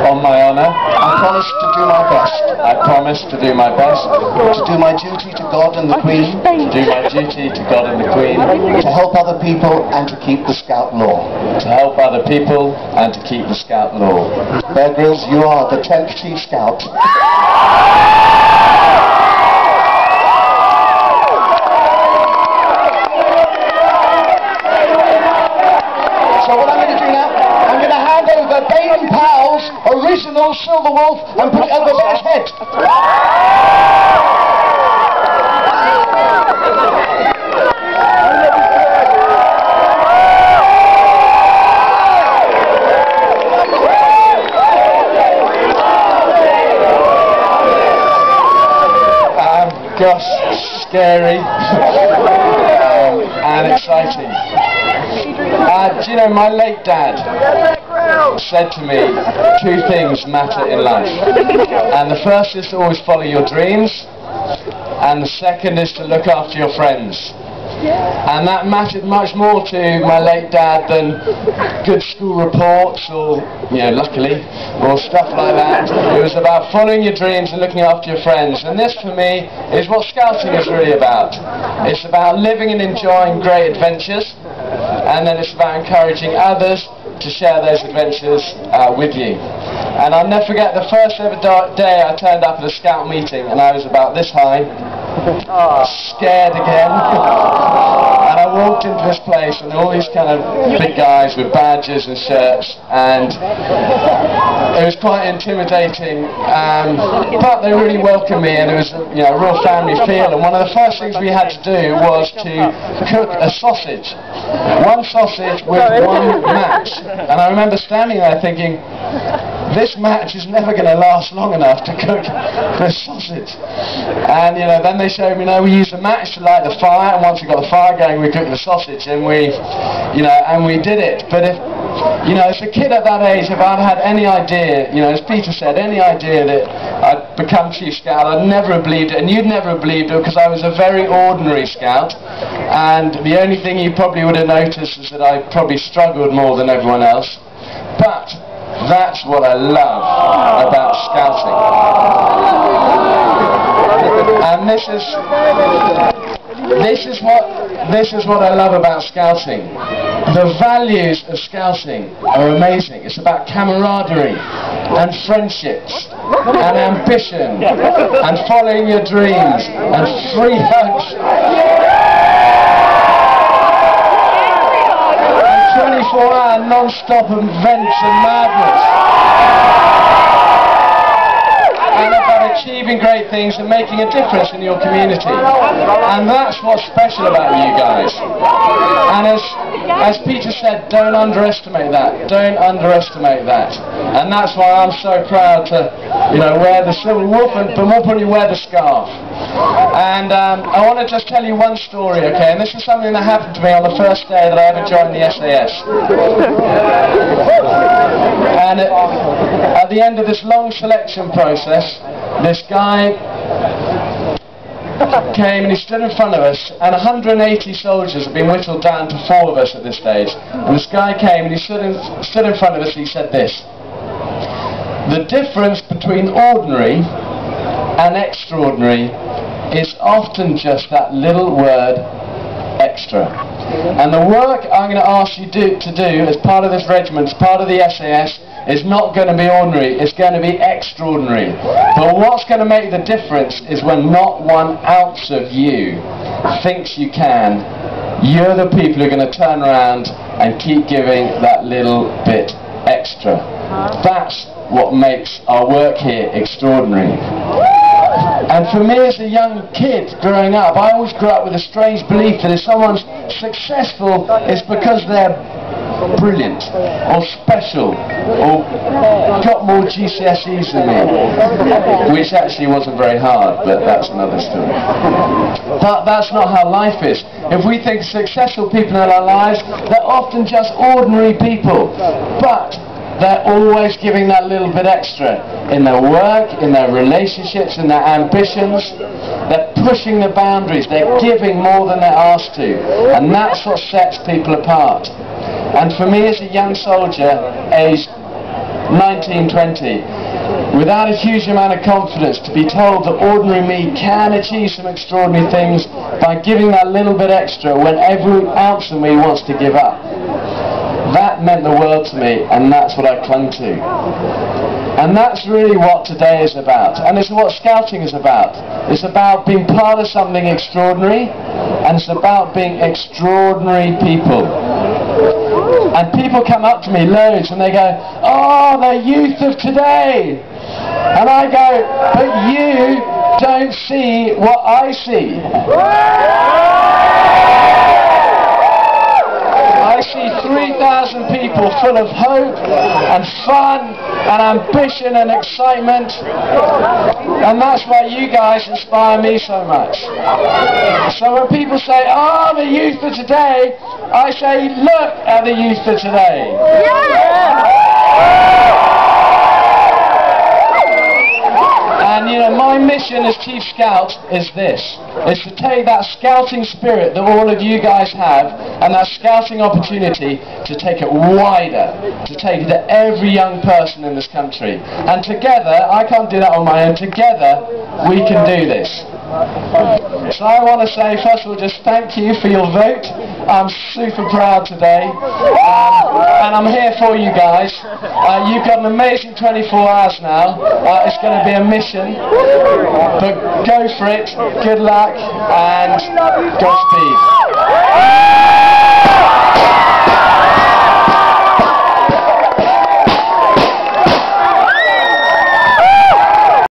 On my honour, I promise to do my best. I promise to do my best. To do my duty to God and the Queen. To do my duty to God and the Queen. To help other people and to keep the Scout law. To help other people and to keep the Scout law. Bear Grylls, you are the 10th Chief Scout. So what I'm going to do now, I'm going to hand over Baden Powell's original Silver Wolf and put it over Bear's head. Gosh, scary and exciting. Do you know, my late dad said to me, 2 things matter in life, and the first is to always follow your dreams, and the second is to look after your friends. And that mattered much more to my late dad than good school reports or, you know, luckily, or stuff like that. It was about following your dreams and looking after your friends. And this, for me, is what Scouting is really about. It's about living and enjoying great adventures, and then it's about encouraging others to share those adventures with you. And I'll never forget the first ever day I turned up at a Scout meeting, and I was about this high, scared again. And I walked into this place and all these kind of big guys with badges and shirts, and it was quite intimidating, but they really welcomed me, and it was, you know, a real family feel. And one of the first things we had to do was to cook a sausage, 1 sausage with 1 match. And I remember standing there thinking, this match is never going to last long enough to cook this sausage. And, you know, then they showed me, no, we use a match to light the fire, and once we got the fire going, we cooked the sausage, and we, you know, and we did it. But if, you know, as a kid at that age, if I'd had any idea, you know, as Peter said, any idea that I'd become Chief Scout, I'd never have believed it, and you'd never have believed it, because I was a very ordinary Scout, and the only thing you probably would have noticed is that I probably struggled more than everyone else. But that's what I love about Scouting. And this is what I love about Scouting. The values of Scouting are amazing. It's about camaraderie and friendships and ambition and following your dreams and free hugs. 24-hour non-stop events and madness, and about achieving great things and making a difference in your community. And that's what's special about you guys. And as Peter said, don't underestimate that. Don't underestimate that. And that's why I'm so proud to, you know, wear the Silver Wolf, and but more importantly, wear the scarf. And I want to just tell you one story, okay? And this is something that happened to me on the first day that I ever joined the SAS. And at the end of this long selection process, this guy came and he stood in front of us, and 180 soldiers have been whittled down to 4 of us at this stage. And this guy came and he stood in front of us and he said this: the difference between ordinary and extraordinary is often just that little word, extra. And the work I'm going to ask you to do as part of this regiment, as part of the SAS, is not going to be ordinary, it's going to be extraordinary. But what's going to make the difference is when not 1 ounce of you thinks you can, you're the people who are going to turn around and keep giving that little bit extra. That's what makes our work here extraordinary. And for me as a young kid growing up, I always grew up with a strange belief that if someone's successful, it's because they're brilliant or special or got more GCSEs than me, which actually wasn't very hard, but that's another story. But that's not how life is. If we think successful people in our lives, they're often just ordinary people. But they're always giving that little bit extra in their work, in their relationships, in their ambitions. They're pushing the boundaries, they're giving more than they're asked to, and that's what sets people apart. And for me as a young soldier, aged 19, 20, without a huge amount of confidence, to be told that ordinary me can achieve some extraordinary things by giving that little bit extra when every ounce of me wants to give up, that meant the world to me, and that's what I clung to. And that's really what today is about, and it's what scouting is about. It's about being part of something extraordinary, and it's about being extraordinary people. And people come up to me loads and they go, "Oh, the youth of today." And I go, "But you don't see what I see. I see 3,000 people full of hope and fun and ambition and excitement, and that's why you guys inspire me so much." So when people say, "Oh, the youth of today," I say, "Look at the youth of today." And you know, my mission as Chief Scout is this, is to take that scouting spirit that all of you guys have, and that scouting opportunity, to take it wider, to take it to every young person in this country. And together, I can't do that on my own, together we can do this. So I want to say, first of all, just thank you for your vote. I'm super proud today, and I'm here for you guys. You've got an amazing 24 hours now. It's going to be a mission, but go for it. Good luck, and Godspeed.